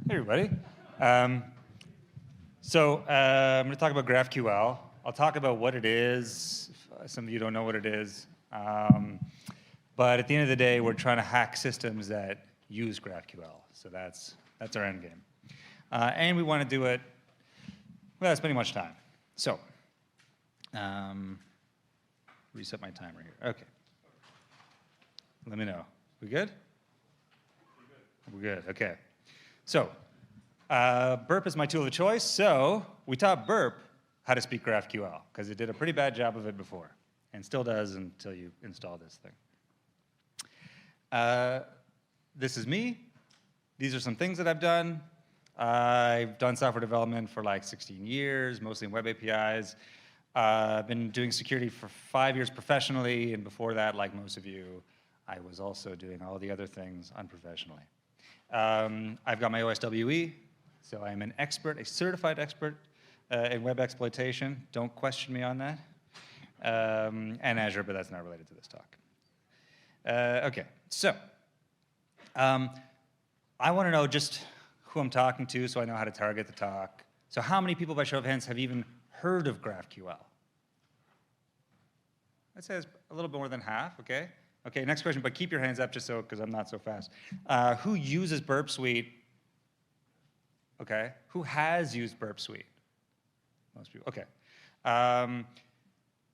Hey, everybody. I'm going to talk about GraphQL. I'll talk about what it is. Some of you don't know what it is. But at the end of the day, we're trying to hack systems that use GraphQL. So that's our end game. And we want to do it without spending much time. So reset my timer here. OK. Let me know. We good? We're good. OK. So Burp is my tool of choice. So we taught Burp how to speak GraphQL, because it did a pretty bad job of it before, and still does until you install this thing. This is me. These are some things that I've done. I've done software development for like 16 years, mostly in web APIs. I've been doing security for 5 years professionally, and before that, like most of you, I was also doing all the other things unprofessionally. I've got my OSWE, so I'm an expert, a certified expert in web exploitation. Don't question me on that. And Azure, but that's not related to this talk. OK, so I want to know just who I'm talking to so I know how to target the talk. So how many people, by show of hands, have even heard of GraphQL? I'd say it's a little bit more than half, OK? OK, next question, but keep your hands up just so, because I'm not so fast. Who uses Burp Suite? OK, who has used Burp Suite? Most people, OK.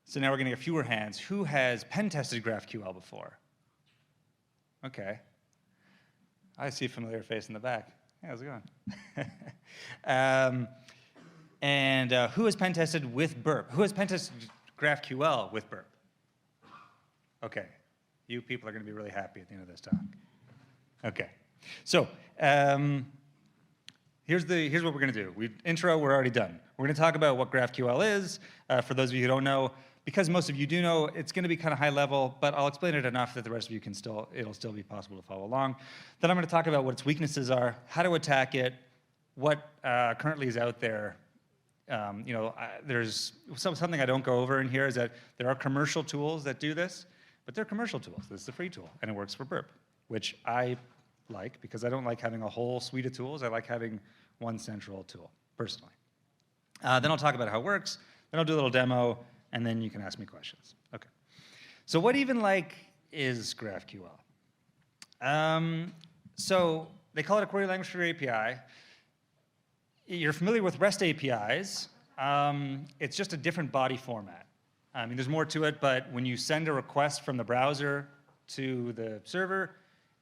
So now we're getting a fewer hands. Who has pen tested GraphQL before? OK. I see a familiar face in the back. Hey, how's it going? Who has pen tested with Burp? Who has pen tested GraphQL with Burp? OK. You people are going to be really happy at the end of this talk. OK. So here's what we're going to do. Intro, we're already done. We're going to talk about what GraphQL is. For those of you who don't know, because most of you do know, it's going to be kind of high level, but I'll explain it enough that the rest of you can it'll still be possible to follow along. Then I'm going to talk about what its weaknesses are, how to attack it, what currently is out there. There's something I don't go over in here is that there are commercial tools that do this, but they're commercial tools. This is a free tool, and it works for Burp, which I like because I don't like having a whole suite of tools. I like having one central tool, personally. Then I'll talk about how it works. Then I'll do a little demo, and then you can ask me questions. OK. So what even is GraphQL? So they call it a query language for your API. You're familiar with REST APIs. It's just a different body format. I mean, there's more to it, but when you send a request from the browser to the server,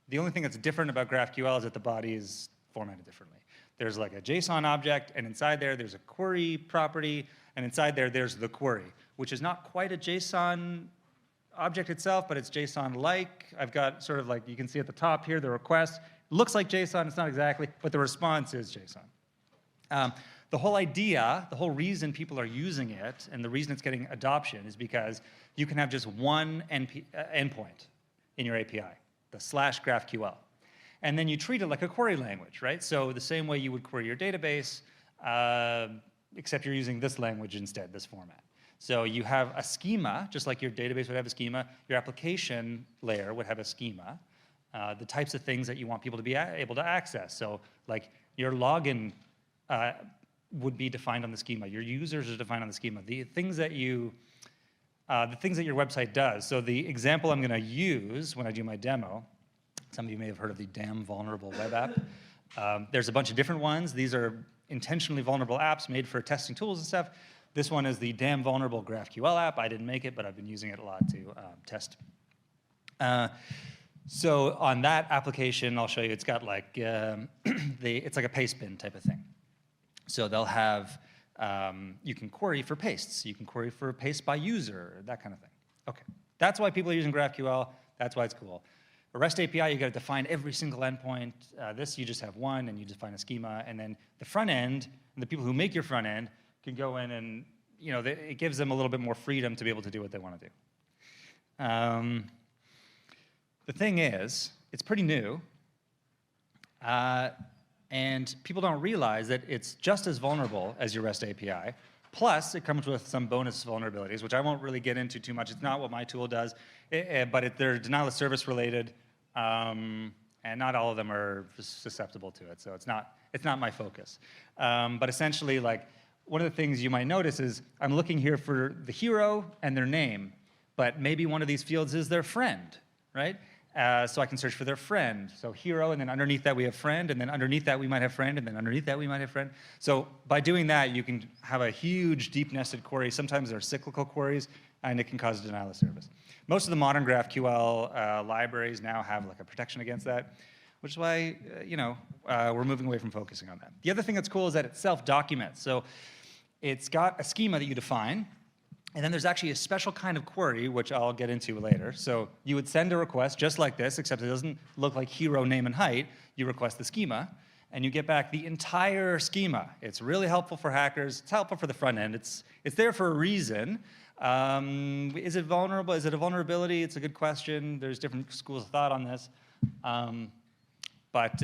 the only thing that's different about GraphQL is that the body is formatted differently. There's like a JSON object, and inside there's a query property, and inside there's the query, which is not quite a JSON object itself, but it's JSON-like. I've got sort of like, you can see at the top here, the request. It looks like JSON, it's not exactly, but the response is JSON. The whole idea, the whole reason people are using it, and the reason it's getting adoption is because you can have just one endpoint in your API, the /GraphQL. And then you treat it like a query language, right? So the same way you would query your database, except you're using this language instead, this format. So you have a schema, just like your database would have a schema. Your application layer would have a schema, the types of things that you want people to be able to access. So like your login would be defined on the schema. Your users are defined on the schema. The things that your website does. So the example I'm going to use when I do my demo, some of you may have heard of the damn vulnerable web app. There's a bunch of different ones. These are intentionally vulnerable apps made for testing tools and stuff. This one is the damn vulnerable GraphQL app. I didn't make it, but I've been using it a lot to test. So on that application, I'll show you, it's got like, it's like a paste bin type of thing. So they'll have, you can query for pastes. You can query for paste by user, that kind of thing. OK, that's why people are using GraphQL. That's why it's cool. A REST API, you got to define every single endpoint. This, you just have one, and you define a schema. And then the front end, and the people who make your front end, can go in and, it gives them a little bit more freedom to be able to do what they want to do. The thing is, it's pretty new. And people don't realize that it's just as vulnerable as your REST API. Plus, it comes with some bonus vulnerabilities, which I won't really get into too much. It's not what my tool does, but they're denial of service related. and not all of them are susceptible to it, so it's not my focus. But essentially, like, one of the things you might notice is I'm looking here for the hero and their name, but maybe one of these fields is their friend, right? So I can search for their friend. So hero, and then underneath that we have friend, and then underneath that we might have friend, and then underneath that we might have friend. So by doing that, you can have a huge deep nested query. Sometimes they're cyclical queries, and it can cause denial of service. Most of the modern GraphQL libraries now have like a protection against that, which is why we're moving away from focusing on that. The other thing that's cool is that it self-documents. So it's got a schema that you define, and then there's actually a special kind of query, which I'll get into later. So you would send a request just like this, except it doesn't look like hero, name, and height. You request the schema, and you get back the entire schema. It's really helpful for hackers. It's helpful for the front end. It's there for a reason. Is it vulnerable? Is it a vulnerability? It's a good question. There's different schools of thought on this. But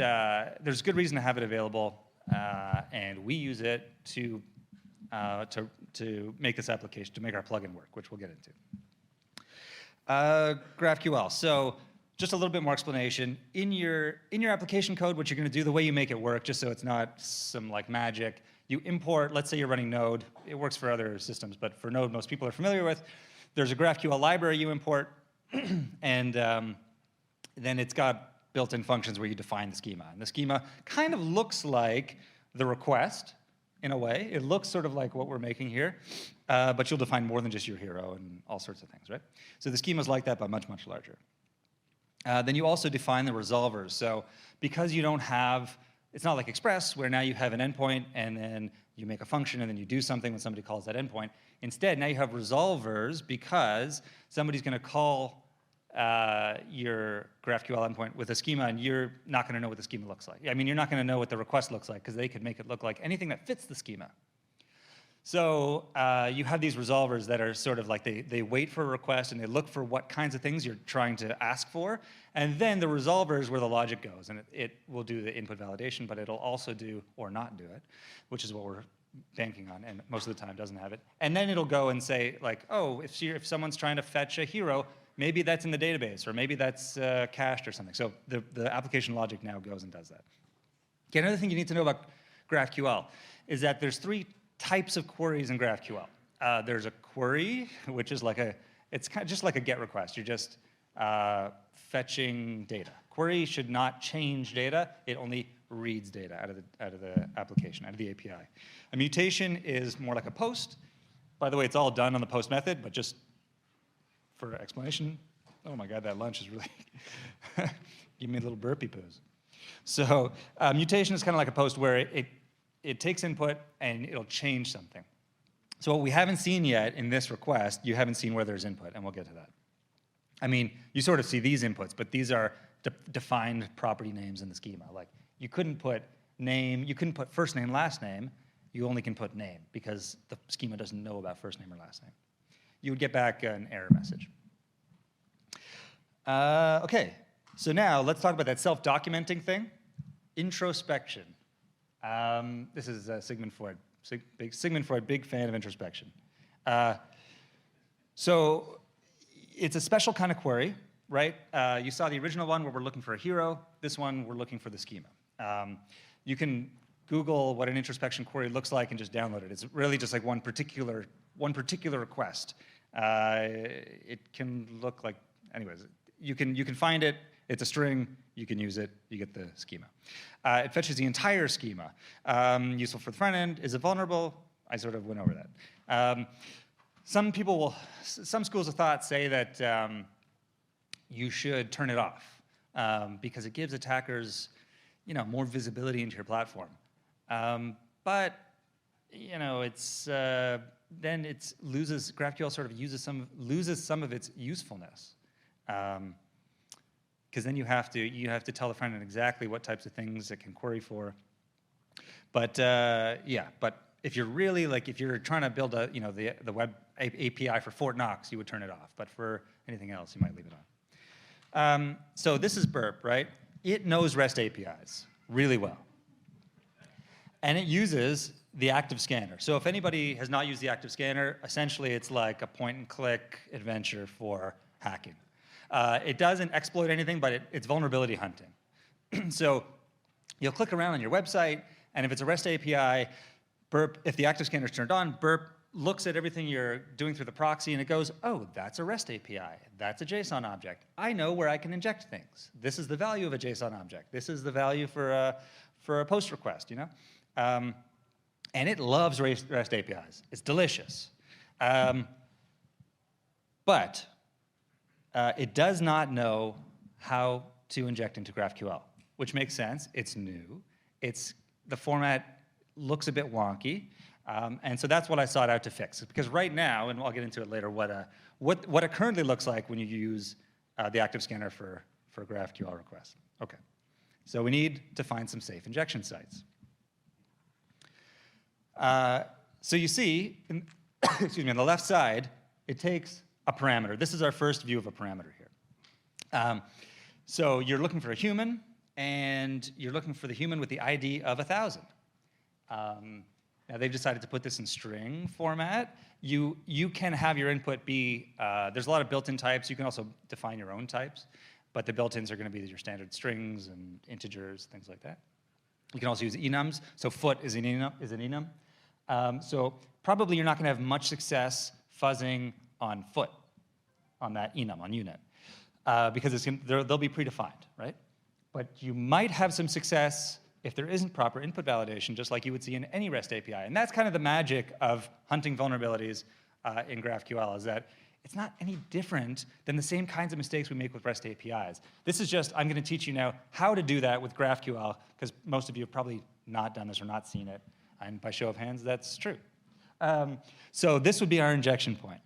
there's good reason to have it available, and we use it to make this application, to make our plugin work, which we'll get into. GraphQL. So just a little bit more explanation. In your application code, what you're going to do, the way you make it work, just so it's not some like magic, you import, let's say you're running Node. It works for other systems, but for Node, most people are familiar with. There's a GraphQL library you import, and then it's got built-in functions where you define the schema. And the schema kind of looks like the request, in a way. It looks sort of like what we're making here, but you'll define more than just your hero and all sorts of things, right? So the schema is like that, but much, much larger. Then you also define the resolvers. So because you don't have, it's not like Express, where now you have an endpoint, and then you make a function, and then you do something when somebody calls that endpoint. Instead, now you have resolvers because somebody's going to call your GraphQL endpoint with a schema, and you're not going to know what the schema looks like. I mean, you're not going to know what the request looks like, because they could make it look like anything that fits the schema. So you have these resolvers that are sort of like they wait for a request, and they look for what kinds of things you're trying to ask for, and then the resolver is where the logic goes, and it will do the input validation, but it'll also do or not do it, which is what we're banking on, and most of the time doesn't have it. And then it'll go and say, like, oh, if someone's trying to fetch a hero, maybe that's in the database, or maybe that's cached or something. So the application logic now goes and does that. Okay, another thing you need to know about GraphQL is that there's three types of queries in GraphQL. There's a query, which is like it's kind of just like a GET request. You're just fetching data. Query should not change data. It only reads data out of the application, out of the API. A mutation is more like a post. By the way, it's all done on the post method, but just for explanation, oh my God, that lunch is really give me a little burpee poos. So mutation is kind of like a post where it takes input and it'll change something. So what we haven't seen yet in this request, you haven't seen where there's input, and we'll get to that. I mean, you sort of see these inputs, but these are defined property names in the schema. Like, you couldn't put name, you couldn't put first name, last name. You only can put name because the schema doesn't know about first name or last name. You would get back an error message. Okay, so now let's talk about that self-documenting thing. Introspection. This is Sigmund Freud. Sigmund Freud, big fan of introspection. So it's a special kind of query, right? You saw the original one where we're looking for a hero. This one, we're looking for the schema. You can Google what an introspection query looks like and just download it. It's really just like one particular request. It can look like, anyways, you can find it. It's a string. You can use it. You get the schema. It fetches the entire schema. Useful for the front end. Is it vulnerable? I sort of went over that. Some schools of thought say that you should turn it off because it gives attackers, more visibility into your platform. But it's then it loses, GraphQL sort of loses some of its usefulness. Because then you have to tell the front end exactly what types of things it can query for. But yeah, but if you're really if you're trying to build the web API for Fort Knox, you would turn it off. But for anything else, you might leave it on. So this is Burp, right? It knows REST APIs really well, and it uses the active scanner. So if anybody has not used the active scanner, essentially it's like a point-and-click adventure for hacking. It doesn't exploit anything, but it's vulnerability hunting. So you'll click around on your website, and if it's a REST API, Burp, if the active scanner is turned on, Burp looks at everything you're doing through the proxy, and it goes, oh, that's a REST API. That's a JSON object. I know where I can inject things. This is the value of a JSON object. This is the value for a post request, you know? And it loves REST APIs. It's delicious. But it does not know how to inject into GraphQL, which makes sense. It's new. The format looks a bit wonky. And so that's what I sought out to fix. Because right now, and I'll get into it later, what it currently looks like when you use the active scanner for GraphQL requests. Okay. So we need to find some safe injection sites. So you see, excuse me, on the left side, it takes a parameter. This is our first view of a parameter here. So you're looking for a human, and you're looking for the human with the ID of 1,000. Now they've decided to put this in string format. You can have your input be, there's a lot of built-in types. You can also define your own types, but the built-ins are going to be your standard strings and integers, things like that. You can also use enums. So foot is an enum. So probably you're not going to have much success fuzzing on foot, on that enum, on unit, because they'll be predefined, right? But you might have some success if there isn't proper input validation, just like you would see in any REST API. And that's kind of the magic of hunting vulnerabilities in GraphQL, is that it's not any different than the same kinds of mistakes we make with REST APIs. This is just, I'm going to teach you now how to do that with GraphQL, because most of you have probably not done this or not seen it. And by show of hands, that's true. So this would be our injection point,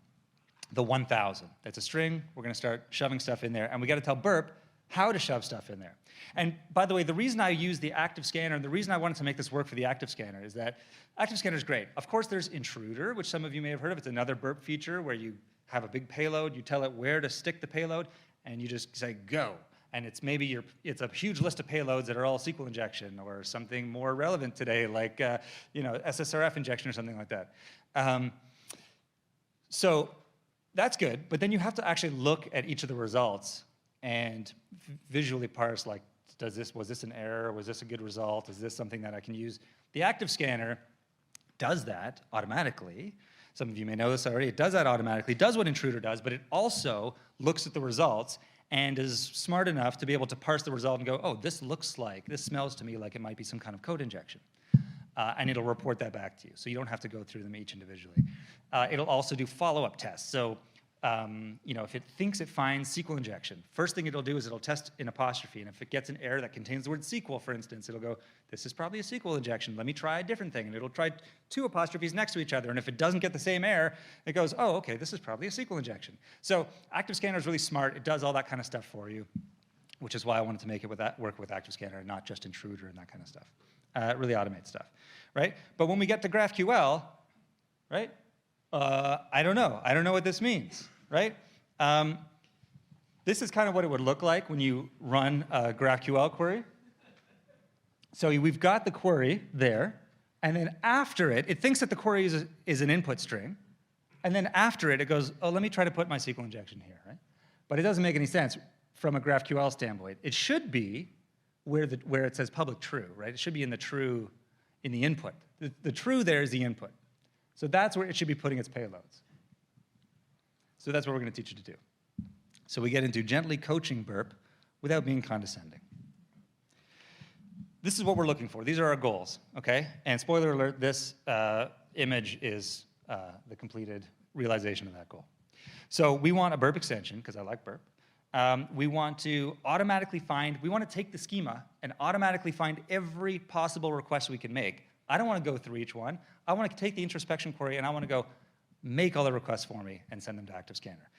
the 1,000. That's a string. We're going to start shoving stuff in there. And we got to tell Burp how to shove stuff in there. And by the way, the reason I use the active scanner, and the reason I wanted to make this work for the active scanner, is that active scanner is great. Of course, there's intruder, which some of you may have heard of. It's another Burp feature where you have a big payload, you tell it where to stick the payload, and you just say go. And it's maybe it's a huge list of payloads that are all SQL injection or something more relevant today, like SSRF injection or something like that. So that's good, but then you have to actually look at each of the results and visually parse, like, was this an error? Was this a good result? Is this something that I can use? The active scanner does that automatically. Some of you may know this already. It does that automatically, does what intruder does, but it also looks at the results and is smart enough to be able to parse the result and go, oh, this smells to me like it might be some kind of code injection. And it'll report that back to you. So you don't have to go through them each individually. It'll also do follow-up tests. So if it thinks it finds SQL injection, first thing it'll do is it'll test in apostrophe. And if it gets an error that contains the word SQL, for instance, it'll go, this is probably a SQL injection. Let me try a different thing. And it'll try 2 apostrophes next to each other. And if it doesn't get the same error, it goes, oh, OK, this is probably a SQL injection. So Active Scanner is really smart. It does all that kind of stuff for you, which is why I wanted to make it work with Active Scanner and not just intruder and that kind of stuff. It really automates stuff, right? But when we get to GraphQL, right, I don't know. I don't know what this means, right? This is kind of what it would look like when you run a GraphQL query. So we've got the query there, and then after it, it thinks that the query is an input string, and then after it, it goes, oh, let me try to put my SQL injection here, right? But it doesn't make any sense from a GraphQL standpoint. It should be where it says public true, right? It should be in the input. The true there is the input. So that's where it should be putting its payloads. So that's what we're going to teach you to do. So we get into gently coaching Burp without being condescending. This is what we're looking for. These are our goals, okay? And spoiler alert, this image is the completed realization of that goal. So we want a Burp extension, because I like Burp. We want to take the schema and automatically find every possible request we can make. I don't want to go through each one. I want to take the introspection query and I want to go make all the requests for me and send them to Active Scanner.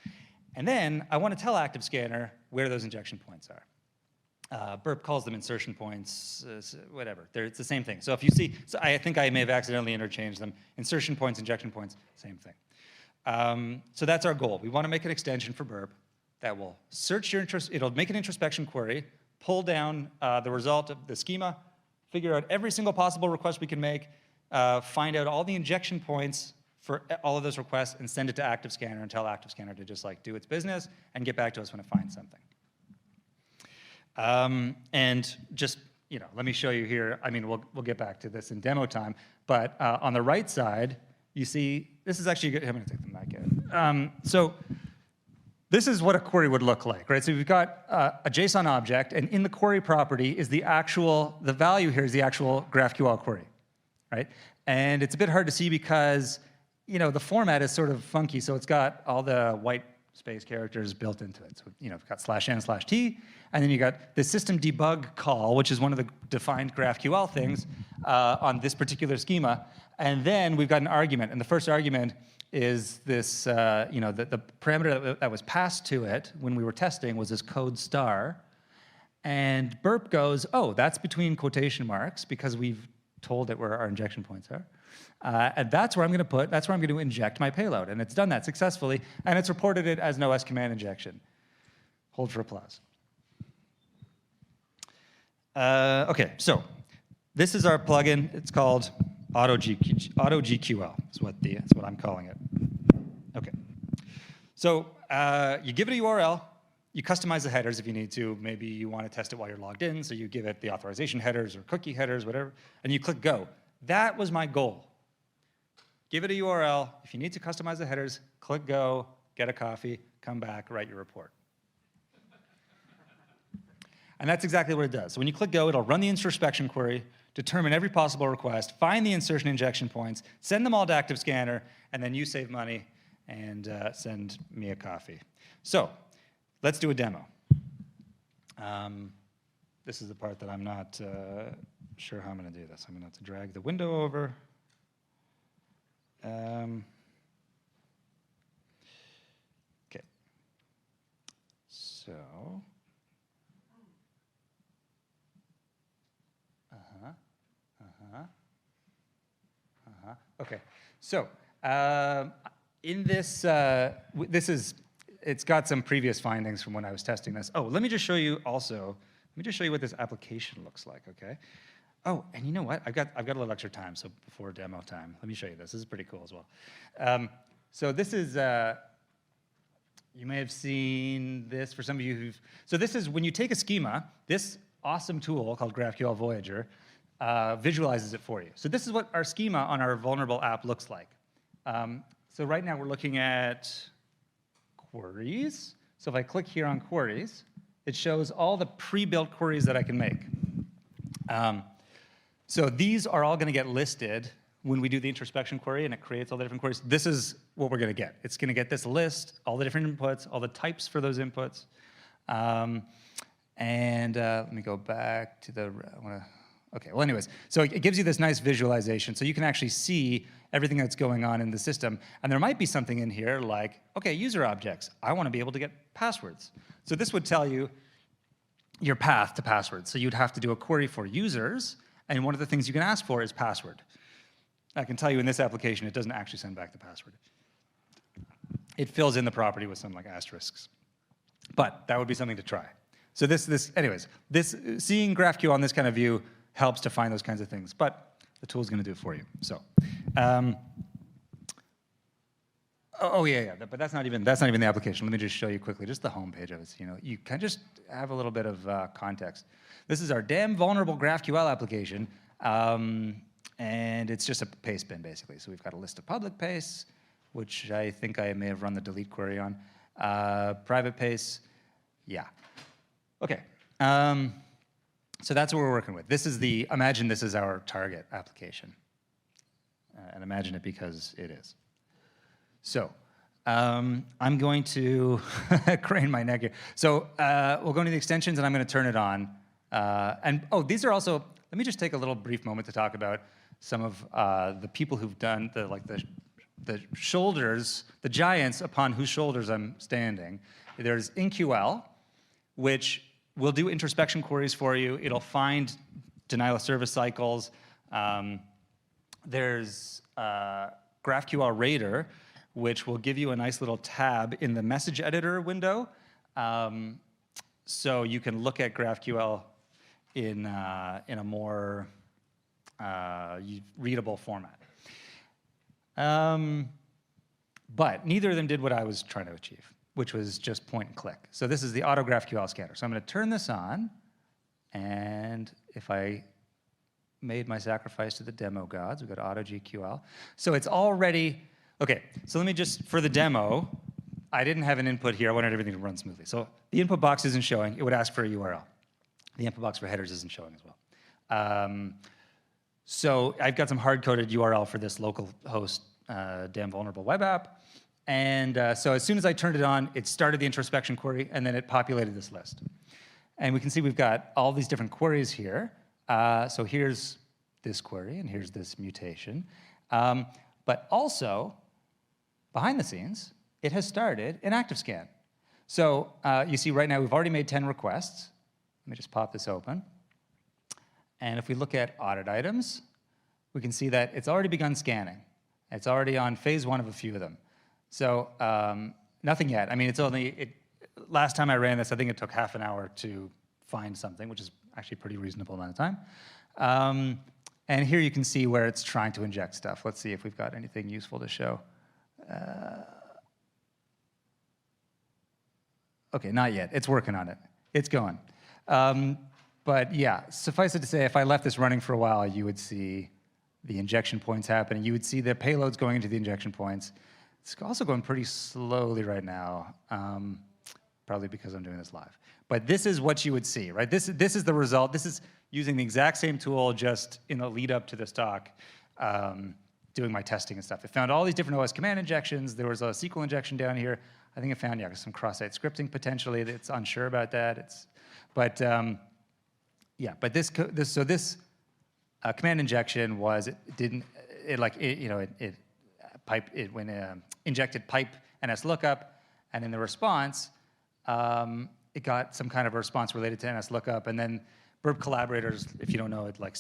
And then I want to tell Active Scanner where those injection points are. Burp calls them insertion points, whatever. It's the same thing. So if you see, I think I may have accidentally interchanged them. Insertion points, injection points, same thing. So that's our goal. We want to make an extension for Burp that will search it'll make an introspection query, pull down the result of the schema, figure out every single possible request we can make, find out all the injection points for all of those requests, and send it to Active Scanner and tell Active Scanner to just do its business and get back to us when it finds something. And just, let me show you here. I mean, we'll get back to this in demo time. But on the right side, you see, this is actually good. I'm going to take the mic out. So this is what a query would look like, right? So we've got a JSON object, and in the query property is the value here is the actual GraphQL query, right? And it's a bit hard to see because, the format is sort of funky, so it's got all the white space characters built into it. So, we've got /n/t, and then you got the system debug call, which is one of the defined GraphQL things on this particular schema. And then we've got an argument, and the first argument is this, the parameter that was passed to it when we were testing was this code star. And Burp goes, oh, that's between quotation marks because we've told it where our injection points are. And that's where I'm going to inject my payload. And it's done that successfully, and it's reported it as an OS command injection. Hold for applause. Okay, so this is our plugin. It's called AutoGQL. That's what I'm calling it. Okay. So you give it a URL. You customize the headers if you need to. Maybe you want to test it while you're logged in, so you give it the authorization headers or cookie headers, whatever, and you click go. That was my goal. Give it a URL. If you need to customize the headers, click go, get a coffee, come back, write your report. And that's exactly what it does. So when you click go, it'll run the introspection query, determine every possible request, find the insertion injection points, send them all to Active Scanner, and then you save money and send me a coffee. So let's do a demo. This is the part that I'm not sure how I'm going to do this. I'm going to have to drag the window over. Okay. So. Okay. So in this, it's got some previous findings from when I was testing this. Oh, let me just show you also. Let me just show you what this application looks like. Okay. Oh, and you know what? I've got a little extra time, so before demo time, let me show you this. This is pretty cool as well. So this is. You may have seen this for some of you who've. So this is when you take a schema. This awesome tool called GraphQL Voyager visualizes it for you. So this is what our schema on our vulnerable app looks like. So right now we're looking at queries. So if I click here on queries, it shows all the pre-built queries that I can make. So these are all going to get listed when we do the introspection query, and it creates all the different queries. This is what we're going to get. It's going to get this list, all the different inputs, all the types for those inputs. Let me go back to the. Okay, well anyways, so it gives you this nice visualization, so you can actually see everything that's going on in the system. And there might be something in here like, okay, user objects. I want to be able to get passwords. So this would tell you your path to passwords. So you'd have to do a query for users, and one of the things you can ask for is password. I can tell you in this application, it doesn't actually send back the password. It fills in the property with some like asterisks. But that would be something to try. So anyways, seeing GraphQL on this kind of view helps to find those kinds of things, but the tool's going to do it for you. So, but that's not even the application. Let me just show you quickly, just the home page of it. So, you can just have a little bit of context. This is our damn vulnerable GraphQL application, and it's just a paste bin basically. So we've got a list of public pastes, which I think I may have run the delete query on. Private pastes, yeah. Okay. So that's what we're working with. Imagine this is our target application. And imagine it because it is. So I'm going to crane my neck here. So we'll go into the extensions, and I'm going to turn it on. These are also, let me just take a little brief moment to talk about some of the people who've done the shoulders, the giants upon whose shoulders I'm standing. There's InQL, which will do introspection queries for you. It'll find denial of service cycles. There's GraphQL Raider, which will give you a nice little tab in the message editor window. So you can look at GraphQL in a more readable format. But neither of them did what I was trying to achieve, which was just point and click. So this is the auto GraphQL scanner. So I'm going to turn this on. And if I made my sacrifice to the demo gods, we've got auto GQL. So it's already, okay, so let me just, for the demo, I didn't have an input here. I wanted everything to run smoothly. So the input box isn't showing. It would ask for a URL. The input box for headers isn't showing as well. So I've got some hard-coded URL for this local host damn vulnerable web app. And so as soon as I turned it on, it started the introspection query, and then it populated this list. And we can see we've got all these different queries here. So here's this query, and here's this mutation. But also, behind the scenes, it has started an active scan. So you see right now we've already made 10 requests. Let me just pop this open. And if we look at audit items, we can see that it's already begun scanning. It's already on phase 1 of a few of them. So nothing yet. I mean, it's only, last time I ran this, I think it took half an hour to find something, which is actually a pretty reasonable amount of time. And here you can see where it's trying to inject stuff. Let's see if we've got anything useful to show. Okay, not yet. It's working on it. It's going. But yeah, suffice it to say, if I left this running for a while, you would see the injection points happening. You would see the payloads going into the injection points. It's also going pretty slowly right now, probably because I'm doing this live. But this is what you would see, right? This is the result. This is using the exact same tool, just in the lead up to this talk, doing my testing and stuff. It found all these different OS command injections. There was a SQL injection down here. I think it found, yeah, some cross-site scripting potentially. It's unsure about that. But this command injection was, injected pipe NSLOOKUP, and in the response, it got some kind of a response related to NSLOOKUP, and then Burp collaborators, if you don't know it, like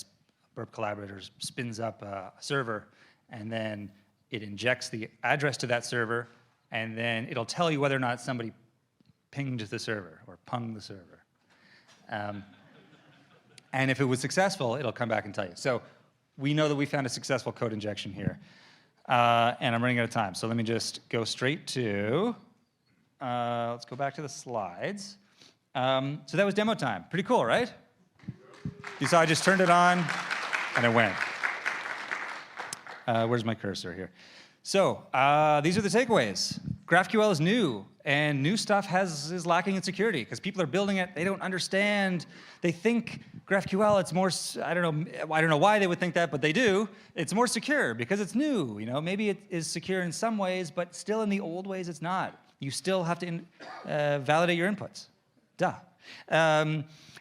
Burp collaborators spins up a server, and then it injects the address to that server, and then it'll tell you whether or not somebody pinged the server or punged the server. And if it was successful, it'll come back and tell you. So we know that we found a successful code injection here. And I'm running out of time, so let me just go straight to, let's go back to the slides. So that was demo time. Pretty cool, right? You saw I just turned it on, and it went. Where's my cursor here? So these are the takeaways. GraphQL is new, and new stuff is lacking in security because people are building it. They don't understand. They think GraphQL, it's more, I don't know why they would think that, but they do. It's more secure because it's new. You know, maybe it is secure in some ways, but still in the old ways, it's not. You still have to validate your inputs. Duh.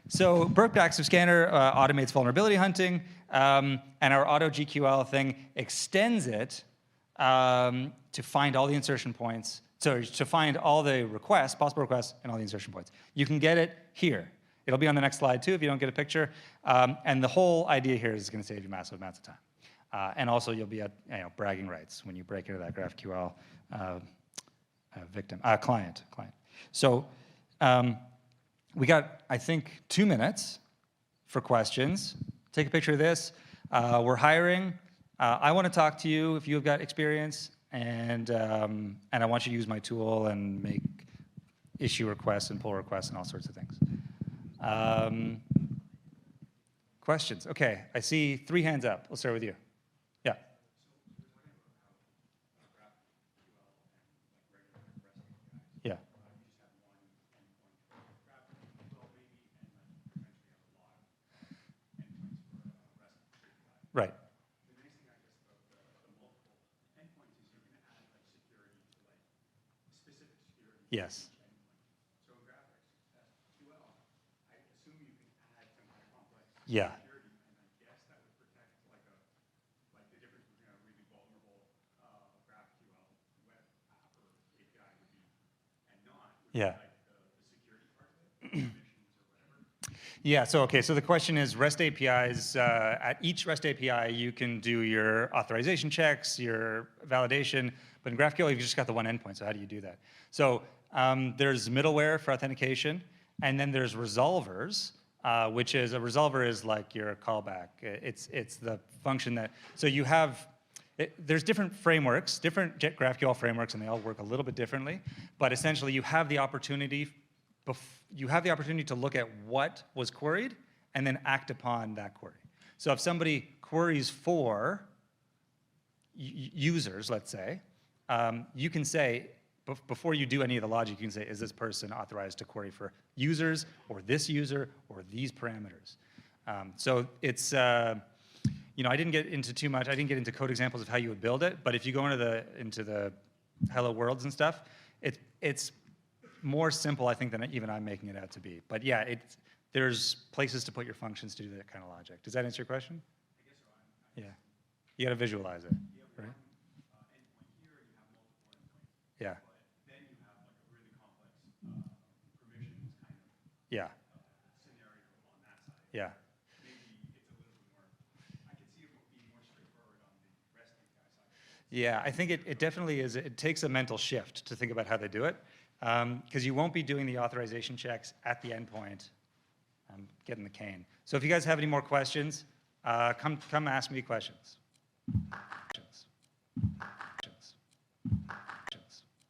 So Burp Active Scanner automates vulnerability hunting, and our auto GQL thing extends it to find all the insertion points, to find all the requests, possible requests, and all the insertion points. You can get it here. It'll be on the next slide too if you don't get a picture. And the whole idea here is going to save you massive amounts of time. And also you'll be at bragging rights when you break into that GraphQL client. So we got, I think, 2 minutes for questions. Take a picture of this. We're hiring. I want to talk to you if you've got experience, and I want you to use my tool and make issue requests and pull requests and all sorts of things. Questions? Okay, I see 3 hands up. We'll start with you. Yeah. Yeah. Right. Yes. So in GraphQL, I assume you can add some kind of complex Yeah. security, and I guess that would protect like the difference between a really vulnerable GraphQL web app or API would be and not would Yeah. be like the security part of it, permissions or whatever. Yeah, so the question is REST APIs, at each REST API you can do your authorization checks, your validation, but in GraphQL you've just got the one endpoint, so how do you do that? So there's middleware for authentication, and then there's resolvers, which is, a resolver is like your callback. It's the function that, so you have, there's different frameworks, different GraphQL frameworks, and they all work a little bit differently, but essentially you have the opportunity to look at what was queried and then act upon that query. So if somebody queries for users, let's say, you can say, before you do any of the logic, you can say, is this person authorized to query for users, or this user, or these parameters? So it's, you know, I didn't get into too much. I didn't get into code examples of how you would build it, but if you go into the hello worlds and stuff, it's more simple, I think, than even I'm making it out to be. But yeah, there's places to put your functions to do that kind of logic. Does that answer your question? I guess so. Yeah. You got to visualize it, right? Endpoint here, you have multiple endpoints. Yeah. But then you have like a really complex provisions kind of Yeah. scenario on that side. Yeah. Maybe it's a little bit more, I can see it being more straightforward on the REST API side. Yeah, I think it definitely is. It takes a mental shift to think about how they do it, because you won't be doing the authorization checks at the endpoint. I'm getting the cane. So if you guys have any more questions, come ask me questions.